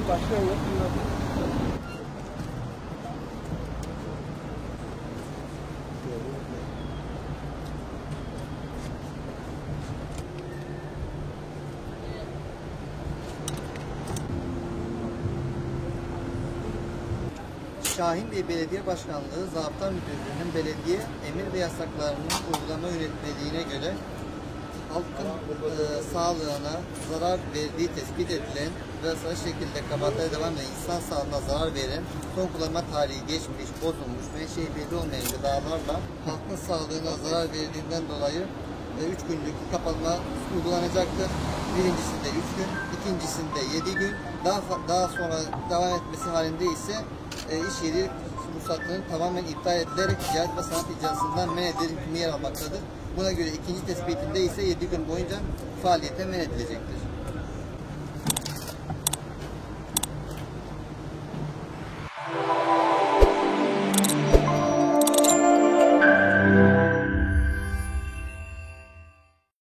başka yok. Şahinbey Belediye Başkanlığı Zabıta Müdürlüğü'nün belediye emir ve yasaklarının uygulama yönetmeliğine göre halkın sağlığına zarar verdiği tespit edilen ve sarı şekilde kapatmaya devam eden insan sağlığına zarar veren, son kullanma tarihi geçmiş, bozulmuş ve belli olmayan gıdalarla halkın sağlığına zarar verdiğinden dolayı 3 günlük kapanma uygulanacaktır. Birincisinde 3 gün, ikincisinde 7 gün, daha sonra devam etmesi halinde ise iş yeri ruhsatının tamamen iptal edilerek ticaret ve sanat icrasından men edilen hükmü yer almaktadır. Buna göre ikinci tespitinde ise 7 gün boyunca faaliyete men edilecektir.